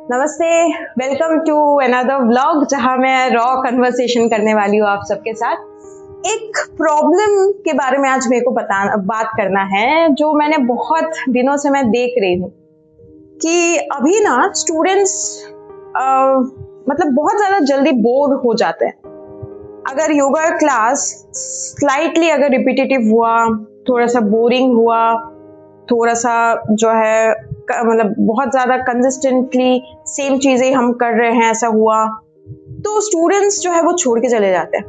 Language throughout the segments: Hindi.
नमस्ते, वेलकम टू अनदर व्लॉग जहां मैं रॉ कन्वर्सेशन करने वाली हूँ आप सबके साथ। एक प्रॉब्लम के बारे में आज मेरे को बात करना है जो मैंने बहुत दिनों से मैं देख रही हूँ कि अभी ना स्टूडेंट्स मतलब बहुत ज़्यादा जल्दी बोर हो जाते हैं। अगर योगा क्लास स्लाइटली अगर रिपीटेटिव हुआ, थोड़ा सा बोरिंग हुआ, थोड़ा सा जो है मतलब बहुत ज़्यादा कंसिस्टेंटली सेम चीज़ें हम कर रहे हैं ऐसा हुआ, तो स्टूडेंट्स जो है वो छोड़ के चले जाते हैं।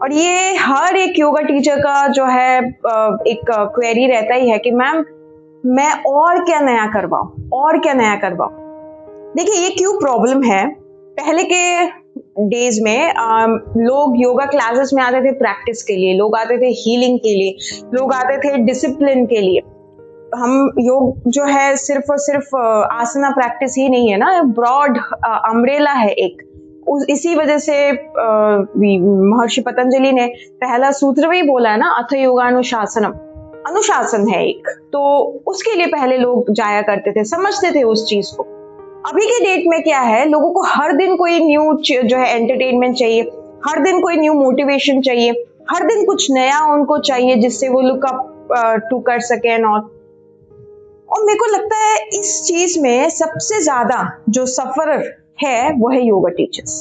और ये हर एक योगा टीचर का जो है एक क्वेरी रहता ही है कि मैम मैं और क्या नया करवाऊँ, और क्या नया करवाऊँ। देखिए ये क्यों प्रॉब्लम है। पहले के डेज में लोग योगा क्लासेस में आते थे प्रैक्टिस के लिए, लोग आते थे हीलिंग के लिए, लोग आते थे डिसिप्लिन के लिए। हम योग जो है सिर्फ और सिर्फ आसना प्रैक्टिस ही नहीं है ना, ब्रॉड अम्ब्रेला है एक। इसी वजह से महर्षि पतंजलि ने पहला सूत्र भी बोला है ना, अथ योगानुशासनम, अनुशासन है एक। तो उसके लिए पहले लोग जाया करते थे, समझते थे उस चीज को। अभी के डेट में क्या है, लोगों को हर दिन कोई न्यू जो है एंटरटेनमेंट चाहिए, हर दिन कोई न्यू मोटिवेशन चाहिए, हर दिन कुछ नया उनको चाहिए जिससे वो लुक अप टू कर सके एंड ऑल। और मेरे को लगता है इस चीज में सबसे ज्यादा जो सफरर है वो है योगा टीचर्स,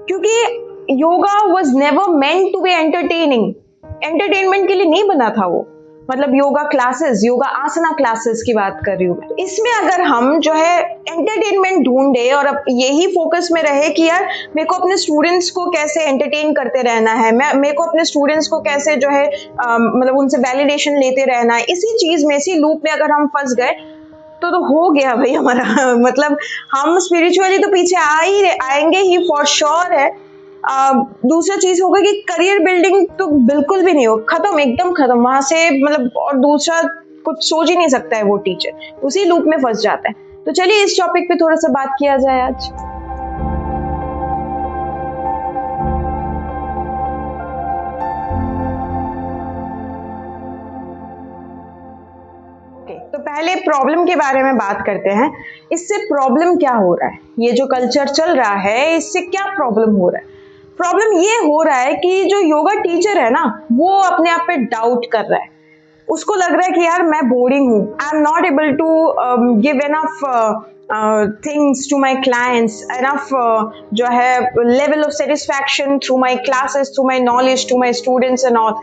क्योंकि yoga was never meant to be entertaining. Entertainment के लिए नहीं बना था वो। मतलब yoga classes, yoga asana classes की बात कर रही हूँ। इसमें अगर हम जो है एंटरटेनमेंट ढूंढे और अब यही फोकस में रहे कि यार मेरे को अपने स्टूडेंट्स को कैसे एंटरटेन करते रहना है, मेरे को अपने स्टूडेंट्स को कैसे जो है मतलब उनसे वैलिडेशन लेते रहना है, इसी चीज में, इसी लूप में अगर हम फंस गए तो हो गया भाई हमारा मतलब हम स्पिरिचुअली तो पीछे आएंगे ही फॉर श्योर है। दूसरा चीज होगा कि करियर बिल्डिंग तो बिल्कुल भी नहीं हो, खत्म, एकदम खत्म वहां से। मतलब और दूसरा कुछ सोच ही नहीं सकता है वो टीचर, उसी लूप में फंस जाता है। तो चलिए इस टॉपिक पे थोड़ा सा बात किया जाए आज। तो पहले प्रॉब्लम के बारे में बात करते हैं। इससे प्रॉब्लम क्या हो रहा है, ये जो कल्चर चल रहा है इससे क्या प्रॉब्लम हो रहा है। प्रॉब्लम ये हो रहा है कि जो योगा टीचर है ना वो अपने आप पे डाउट कर रहा है। उसको लग रहा है कि यार मैं बोरिंग हूँ, I am not able to give enough things to my clients, enough जो है level of satisfaction through my classes, through my knowledge, to my students and all.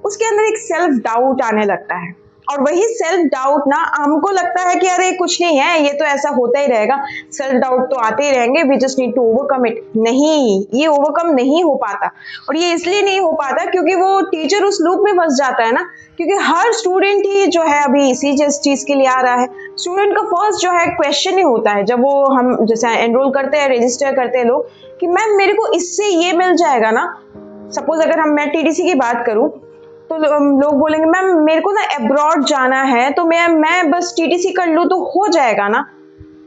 उसके अंदर एक सेल्फ डाउट आने लगता है। और वही सेल्फ डाउट ना हमको लगता है कि अरे कुछ नहीं है, ये तो ऐसा होता ही रहेगा, सेल्फ डाउट तो आते ही रहेंगे, we just need to overcome it. नहीं, ये ओवरकम नहीं हो पाता। और ये इसलिए नहीं हो पाता क्योंकि वो टीचर उस लूप में फंस जाता है ना, क्योंकि हर स्टूडेंट ही जो है अभी इसी चीज के लिए आ रहा है। स्टूडेंट का फर्स्ट जो है क्वेश्चन ही होता है जब वो हम जैसे एनरोल करते हैं, रजिस्टर करते हैं लोग, कि मैम मेरे को इससे ये मिल जाएगा ना। सपोज अगर मैं टीडीसी की बात करूं तो लोग बोलेंगे मैम मेरे को ना अब्रॉड जाना है, तो मैं बस टीटीसी कर लूँ तो हो जाएगा ना।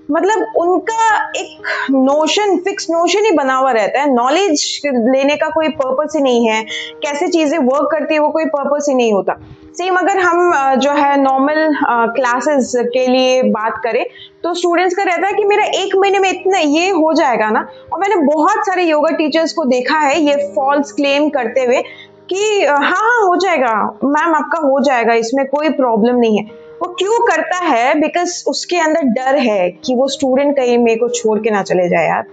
मतलब उनका एक नोशन, फिक्स नोशन ही बना हुआ रहता है। नॉलेज लेने का कोई पर्पस ही नहीं है, कैसे चीजें वर्क करती है वो कोई पर्पस ही नहीं होता। सेम अगर हम जो है नॉर्मल क्लासेस के लिए बात करें तो स्टूडेंट्स का रहता है कि मेरा 1 महीने में इतना ये हो जाएगा ना। और मैंने बहुत सारे योगा टीचर्स को देखा है ये फॉल्स क्लेम करते हुए कि हाँ हो जाएगा मैम, आपका हो जाएगा, इसमें कोई प्रॉब्लम नहीं है। वो क्यों करता है? बिकॉज उसके अंदर डर है कि वो स्टूडेंट कहीं मेरे को छोड़ के ना चले जाए यार।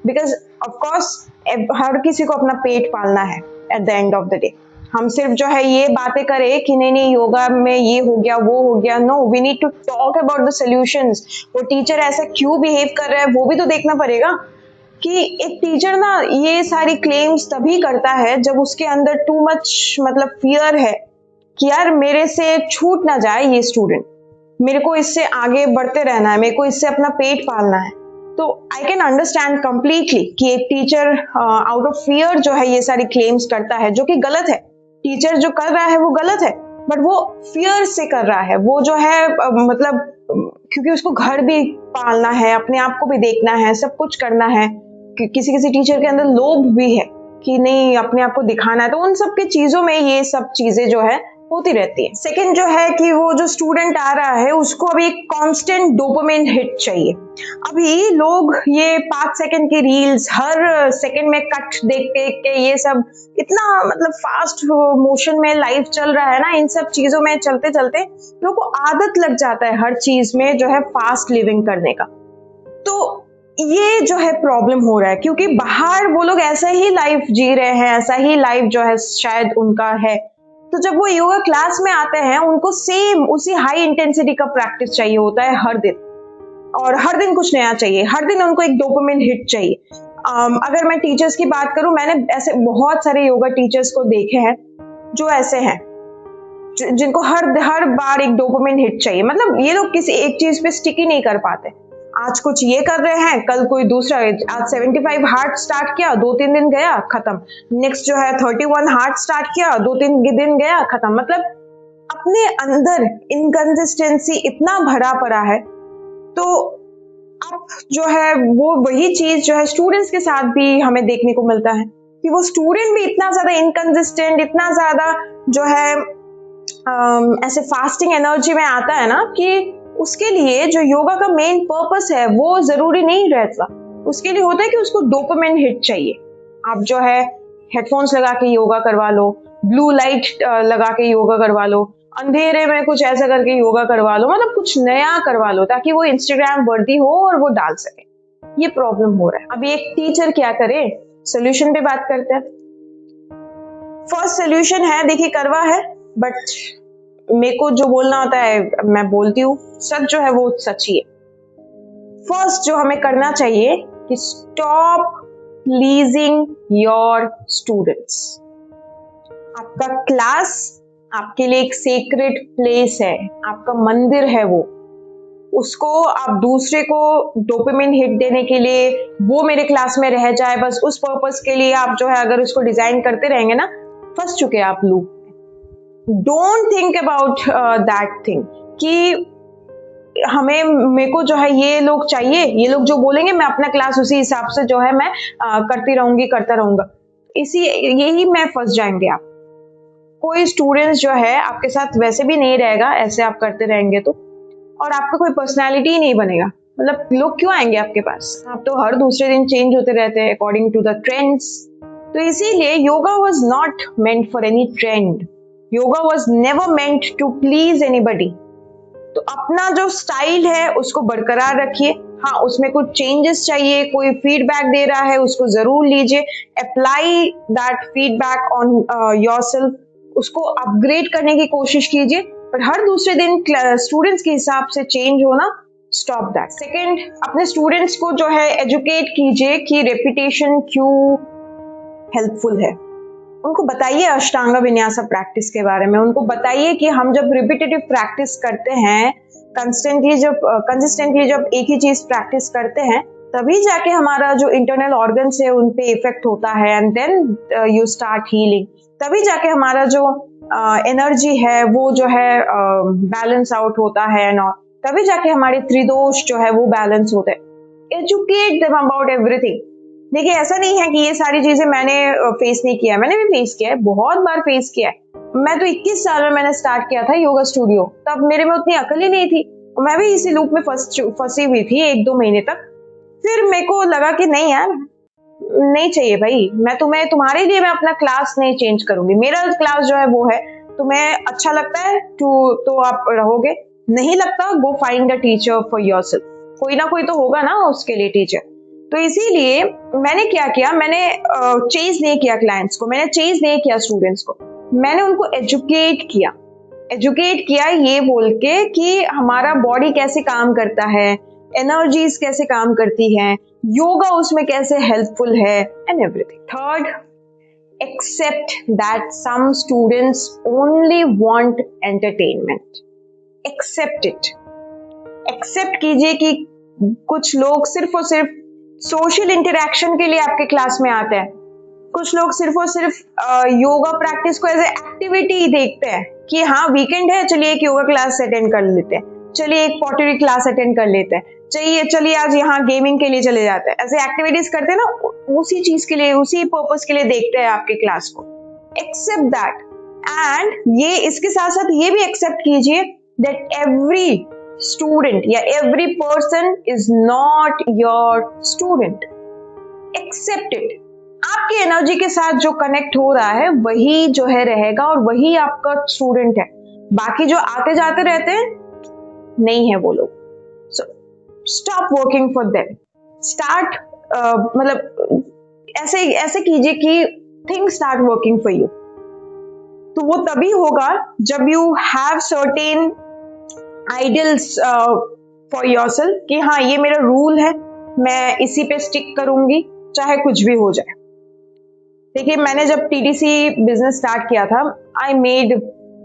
बिकॉज ऑफकोर्स हर किसी को अपना पेट पालना है at the end of the day. हम सिर्फ जो है ये बातें करें कि नहीं नहीं योगा में ये हो गया वो हो गया, no, we need to talk about the solutions. वो टीचर ऐसा क्यों बिहेव कर रहा है वो भी तो देखना पड़ेगा। कि एक टीचर ना ये सारी क्लेम्स तभी करता है जब उसके अंदर टू मच मतलब फियर है कि यार मेरे से छूट ना जाए ये स्टूडेंट, मेरे को इससे आगे बढ़ते रहना है, मेरे को इससे अपना पेट पालना है। तो आई कैन अंडरस्टैंड कंप्लीटली कि एक टीचर आउट ऑफ फियर जो है ये सारी क्लेम्स करता है, जो कि गलत है। टीचर जो कर रहा है वो गलत है, बट वो फियर से कर रहा है। वो जो है मतलब क्योंकि उसको घर भी पालना है, अपने आप को भी देखना है, सब कुछ करना है। किसी किसी टीचर के अंदर लोभ भी है कि नहीं अपने आप को दिखाना है, तो उन सब की चीजों में ये सब चीजें जो है होती रहती है। सेकंड जो है कि वो जो स्टूडेंट आ रहा है उसको अभी एक कांस्टेंट डोपामिन हिट चाहिए। अभी लोग ये 5 सेकंड की रील्स हर सेकंड में कट देख देख के ये सब इतना मतलब फास्ट मोशन में लाइफ चल रहा है ना, इन सब चीजों में चलते चलते लोगों को आदत लग जाता है हर चीज में जो है फास्ट लिविंग करने का। तो ये जो है प्रॉब्लम हो रहा है, क्योंकि बाहर वो लोग ऐसा ही लाइफ जी रहे हैं, ऐसा ही लाइफ जो है शायद उनका है। तो जब वो योगा क्लास में आते हैं उनको सेम उसी हाई इंटेंसिटी का प्रैक्टिस चाहिए होता है हर दिन, और हर दिन कुछ नया चाहिए, हर दिन उनको एक डोपामिन हिट चाहिए। अगर मैं टीचर्स की बात करूं, मैंने ऐसे बहुत सारे योगा टीचर्स को देखे हैं जो ऐसे हैं जिनको हर बार एक डोपामिन हिट चाहिए। मतलब ये लोग किसी एक चीज पे स्टिक ही नहीं कर पाते। आज कुछ ये कर रहे हैं, कल कोई दूसरा, आज 75 हार्ट स्टार्ट किया, 2-3 दिन गया खत्म। नेक्स्ट जो है 31 हार्ट स्टार्ट किया, 2-3 दिन गया खत्म। मतलब अपने अंदर इनकंसिस्टेंसी इतना भरा पड़ा है। तो अब जो है वो वही चीज जो है स्टूडेंट्स के साथ भी हमें देखने को मिलता है कि वो स्टूडेंट भी इतना ज्यादा इनकंसिस्टेंट, इतना ज्यादा जो है ऐसे फास्टिंग एनर्जी में आता है ना कि उसके लिए जो योगा का मेन पर्पस है वो जरूरी नहीं रहता। उसके लिए होता है कि उसको डोपामिन हिट चाहिए। आप जो है हेडफोन्स लगा के योगा करवा लो, ब्लू लाइट लगा के योगा करवा लो, अंधेरे में कुछ ऐसा करके योगा करवा लो, मतलब कुछ नया करवा लो ताकि वो इंस्टाग्राम वर्दी हो और वो डाल सके। ये प्रॉब्लम हो रहा है। अभी एक टीचर क्या करे, सोल्यूशन पे बात करते हैं। फर्स्ट सोल्यूशन है, देखिए करवा है, बट मेरे को जो बोलना होता है मैं बोलती हूँ, सच जो है वो सच ही है। फर्स्ट जो हमें करना चाहिए कि स्टॉप प्लीजिंग योर स्टूडेंट्स। आपका क्लास आपके लिए एक सेक्रेड प्लेस है, आपका मंदिर है वो। उसको आप दूसरे को डोपामिन हिट देने के लिए वो मेरे क्लास में रह जाए, बस उस पर्पस के लिए आप जो है अगर उसको डिजाइन करते रहेंगे ना, फंस चुके आप loop. Don't think about that thing कि हमें मेरे को जो है ये लोग चाहिए, ये लोग जो बोलेंगे मैं अपना क्लास उसी हिसाब से जो है मैं करती रहूंगी, करता रहूंगा। यही में फंस जाएंगे आप। कोई स्टूडेंट्स जो है आपके साथ वैसे भी नहीं रहेगा ऐसे आप करते रहेंगे तो, और आपका कोई पर्सनालिटी ही नहीं बनेगा। मतलब लोग क्यों आएंगे आपके पास? आप तो हर दूसरे दिन चेंज होते रहते हैं अकॉर्डिंग टू द ट्रेंड्स। तो इसीलिए yoga was not meant for any trend, yoga was never meant to please anybody. तो अपना जो स्टाइल है उसको बरकरार रखिए। हाँ, उसमें कुछ चेंजेस चाहिए, कोई फीडबैक दे रहा है उसको जरूर लीजिए, apply that feedback on yourself, उसको अपग्रेड करने की कोशिश कीजिए, पर हर दूसरे दिन स्टूडेंट्स के हिसाब से चेंज होना स्टॉप दैट। सेकेंड, अपने स्टूडेंट्स को जो है एजुकेट कीजिए कि रेपिटेशन क्यों हेल्पफुल है। उनको बताइए अष्टांग विन्यास प्रैक्टिस के बारे में, उनको बताइए कि हम जब रिपीटेटिव प्रैक्टिस करते हैं, कंसिस्टेंटली जब एक ही चीज प्रैक्टिस करते हैं, तभी जाके हमारा जो इंटरनल ऑर्गन्स है उन पे इफेक्ट होता है, and then you start healing. तभी जाके हमारा जो एनर्जी है वो जो है बैलेंस आउट होता है, एंड तभी जाके हमारे त्रिदोष जो है वो बैलेंस होते हैं। Educate them about everything. देखिए, ऐसा नहीं है कि ये सारी चीजें मैंने फेस नहीं किया, मैंने भी फेस किया है, बहुत बार फेस किया है। मैं तो 21 साल में मैंने स्टार्ट किया था योगा स्टूडियो, तब मेरे में उतनी अकल ही नहीं थी, मैं भी इसी लूप में फंसी हुई थी 1-2 महीने तक। फिर मेरे को लगा कि नहीं यार, नहीं चाहिए भाई, मैं तुम्हारे लिए मैं अपना क्लास नहीं चेंज करूंगी। मेरा क्लास जो है वो है, तुम्हें अच्छा लगता है तो आप रहोगे, नहीं लगता go find a teacher for yourself. कोई ना कोई तो होगा ना उसके लिए टीचर। तो इसीलिए मैंने क्या किया, मैंने चेज नहीं किया क्लाइंट्स को, मैंने चेज नहीं किया स्टूडेंट्स को, मैंने उनको एजुकेट किया ये बोल के कि हमारा बॉडी कैसे काम करता है, एनर्जीज कैसे काम करती हैं, योगा उसमें कैसे हेल्पफुल है, and everything. Third, accept that some students only want entertainment. Accept it. Accept कीजिए कि कुछ लोग सिर्फ और सिर्फ सोशल इंटरेक्शन के लिए आपके क्लास में आते हैं। कुछ लोग सिर्फ और सिर्फ योगा प्रैक्टिस को एज ए एक्टिविटी देखते हैं कि हाँ वीकेंड है, चलिए एक योगा क्लास अटेंड कर लेते हैं, चलिए एक पॉटरी क्लास अटेंड कर लेते हैं, चलिए आज यहाँ गेमिंग के लिए चले जाते हैं। ऐसे एक्टिविटीज करते हैं ना, उसी चीज के लिए, उसी पर्पस के लिए देखते हैं आपके क्लास को। एक्सेप्ट दैट एंड ये इसके साथ साथ ये भी एक्सेप्ट कीजिए दैट एवरी स्टूडेंट या every person is not your student. Accept it. आपकी एनर्जी के साथ जो कनेक्ट हो रहा है वही जो है रहेगा और वही आपका स्टूडेंट है। बाकी जो आते जाते रहते हैं नहीं है वो लोग। So stop working for them. Start मतलब ऐसे ऐसे कीजिए कि things start working for you. तो वो तभी होगा जब you have certain ideals for yourself कि हाँ ये मेरा रूल है, मैं इसी पे स्टिक करूंगी चाहे कुछ भी हो जाए। देखिए मैंने जब टीटीसी बिजनेस स्टार्ट किया था, आई मेड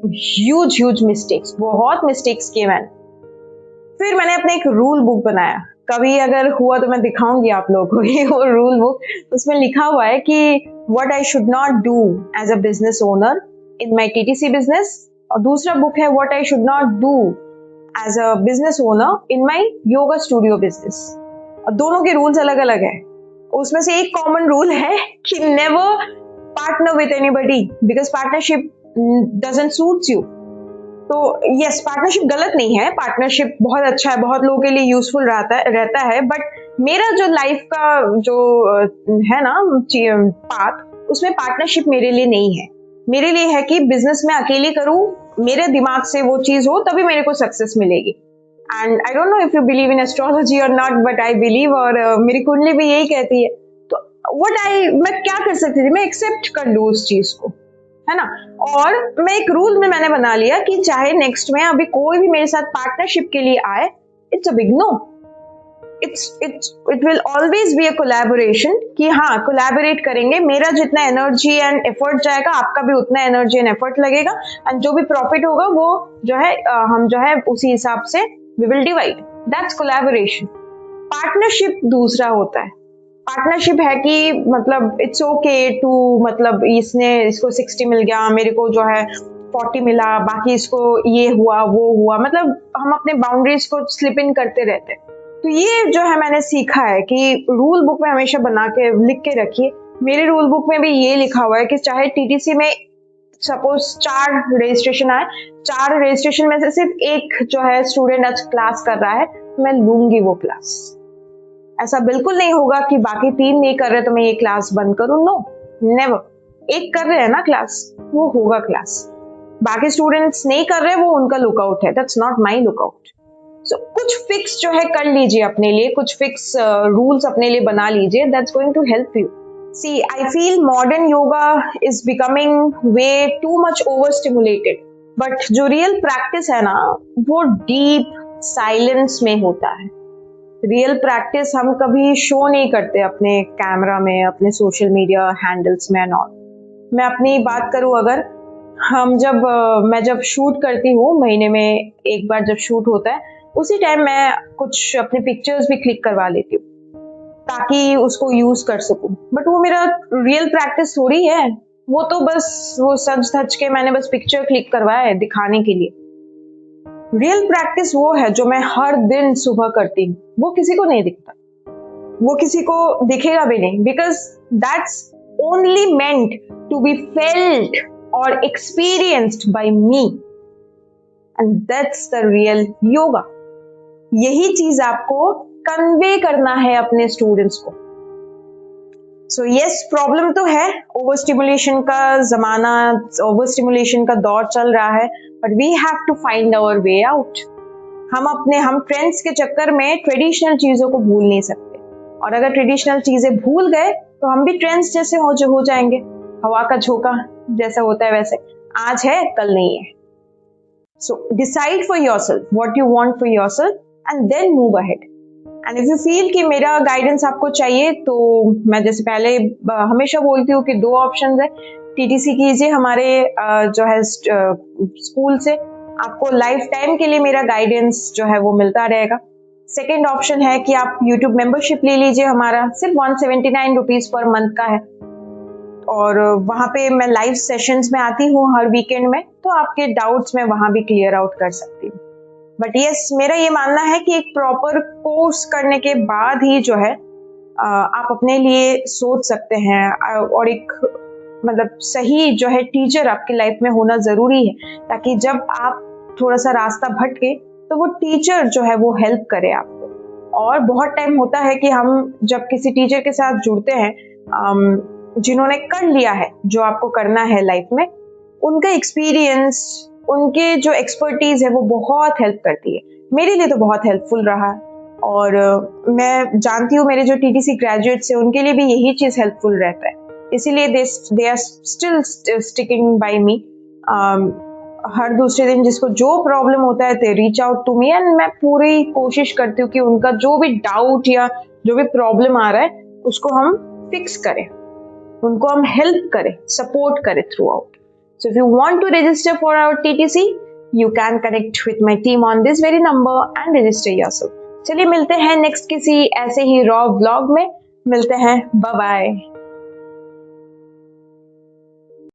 ह्यूज मिस्टेक्स, बहुत मिस्टेक्स किए मैंने। फिर मैंने अपने एक रूल बुक बनाया, कभी अगर हुआ तो मैं दिखाऊंगी आप लोगों को ये वो रूल बुक। उसमें लिखा हुआ है कि what I should not do as a business owner in my TTC business, और दूसरा बुक है what I should not do as a business owner in my yoga studio business. और दोनों के रूल्स अलग अलग है। उसमें से एक कॉमन रूल है कि never partner with anybody because partnership doesn't suits you. तो यस, पार्टनरशिप गलत नहीं है, पार्टनरशिप बहुत अच्छा है, बहुत लोगों के लिए यूजफुल रहता है, बट मेरा जो लाइफ का जो है ना पाथ, उसमें पार्टनरशिप मेरे लिए नहीं है। मेरे लिए है कि बिजनेस में अकेले करूं, मेरे दिमाग से वो चीज हो तभी मेरे को सक्सेस मिलेगी। And I don't know if you believe in astrology और नॉट, बट आई बिलीव, और मेरी कुंडली भी यही कहती है। तो मैं क्या कर सकती थी, मैं एक्सेप्ट कर लूं उस चीज को, है ना। और मैं एक रूल में मैंने बना लिया कि चाहे नेक्स्ट में अभी कोई भी मेरे साथ पार्टनरशिप के लिए आए, it's a big no. It will always be a collaboration कि हाँ कोलैबोरेट करेंगे, मेरा जितना एनर्जी एंड एफर्ट जाएगा आपका भी उतना एनर्जी एंड एफर्ट लगेगा, एंड जो भी प्रॉफिट होगा वो जो है हम जो है उसी हिसाब से we will divide. That's collaboration. Partnership दूसरा होता है। पार्टनरशिप है कि मतलब इट्स ओके टू, मतलब इसको 60 मिल गया, मेरे को जो है 40 मिला, बाकी इसको ये हुआ वो हुआ, मतलब हम अपने बाउंड्रीज को स्लिप इन करते रहते हैं। तो ये जो है मैंने सीखा है कि रूल बुक में हमेशा बना के लिख के रखिए। मेरे रूल बुक में भी ये लिखा हुआ है कि चाहे टीटीसी में सपोज 4 रजिस्ट्रेशन आए, 4 रजिस्ट्रेशन में से सिर्फ एक जो है स्टूडेंट आज क्लास कर रहा है, मैं लूंगी वो क्लास। ऐसा बिल्कुल नहीं होगा कि बाकी 3 नहीं कर रहे तो मैं ये क्लास बंद करूं। No, never. एक कर रहे हैं ना क्लास, वो होगा क्लास। बाकी स्टूडेंट्स नहीं कर रहे, वो उनका लुकआउट है, दैट्स नॉट माई लुकआउट। सो कुछ फिक्स जो है कर लीजिए अपने लिए, कुछ फिक्स रूल्स अपने लिए बना लीजिए, that's going to help you. See I feel modern yoga is becoming way too much overstimulated, but जो रियल प्रैक्टिस है ना वो डीप साइलेंस में होता है। रियल प्रैक्टिस हम कभी शो नहीं करते अपने कैमरा में, अपने सोशल मीडिया हैंडल्स में एंड ऑल। मैं अपनी बात करूं, अगर मैं जब शूट करती हूँ, महीने में एक बार जब शूट होता है, उसी टाइम मैं कुछ अपने पिक्चर्स भी क्लिक करवा लेती हूँ ताकि उसको यूज कर सकूं। बट वो मेरा रियल प्रैक्टिस थोड़ी है, वो तो बस वो सज धज के मैंने बस पिक्चर क्लिक करवाया है दिखाने के लिए। रियल प्रैक्टिस वो है जो मैं हर दिन सुबह करती हूँ, वो किसी को नहीं दिखता, वो किसी को दिखेगा भी नहीं, because that's only meant to be felt और experienced by me, and that's the real yoga. यही चीज आपको कन्वे करना है अपने स्टूडेंट्स को। सो यस, प्रॉब्लम तो है, ओवर स्टिमुलेशन का जमाना, ओवर स्टिमुलेशन का दौर चल रहा है, but we have to find our way out. हम ट्रेंड्स के चक्कर में ट्रेडिशनल चीजों को भूल नहीं सकते, और अगर ट्रेडिशनल चीजें भूल गए तो हम भी ट्रेंड्स जैसे हो जाएंगे, हवा का झोंका जैसा होता है वैसे, आज है कल नहीं है। So decide for yourself what you want for yourself and then move ahead. And if you feel कि मेरा गाइडेंस आपको चाहिए, तो मैं जैसे पहले हमेशा बोलती हूँ कि 2 ऑप्शंस है। टीटीसी कीजिए हमारे जो है स्कूल से, आपको लाइफ टाइम के लिए मेरा गाइडेंस जो है वो मिलता रहेगा। सेकेंड ऑप्शन है कि आप यूट्यूब मेंबरशिप ले लीजिए हमारा, सिर्फ 179 रुपीज पर मंथ का है, और वहां पे मैं लाइव सेशंस में आती हूँ हर वीकेंड में, तो आपके डाउट्स मैं वहां भी क्लियर आउट कर सकती हूँ। बट यस, मेरा ये मानना है कि एक प्रॉपर कोर्स करने के बाद ही जो है आप अपने लिए सोच सकते हैं, और एक मतलब सही जो है टीचर आपकी लाइफ में होना जरूरी है, ताकि जब आप थोड़ा सा रास्ता भटके तो वो टीचर जो है वो हेल्प करे आपको। और बहुत टाइम होता है कि हम जब किसी टीचर के साथ जुड़ते हैं जिन्होंने कर लिया है जो आपको करना है लाइफ में, उनका एक्सपीरियंस, उनके जो एक्सपर्टीज है वो बहुत हेल्प करती है। मेरे लिए तो बहुत हेल्पफुल रहा, और मैं जानती हूँ मेरे जो टीटीसी ग्रेजुएट्स हैं उनके लिए भी यही चीज हेल्पफुल रहता है, इसीलिए they are still sticking by me. हर दूसरे दिन जिसको जो प्रॉब्लम होता है they reach out to me, and मैं पूरी कोशिश करती हूँ कि उनका जो भी डाउट या जो भी प्रॉब्लम आ रहा है उसको हम फिक्स करें, उनको हम हेल्प करें, सपोर्ट करें throughout. So if you want to register for our TTC, you can connect with my team on this very number and register yourself. चलिए मिलते हैं नेक्स्ट किसी ऐसे ही रॉ व्लॉग में, मिलते हैं, बाय बाय।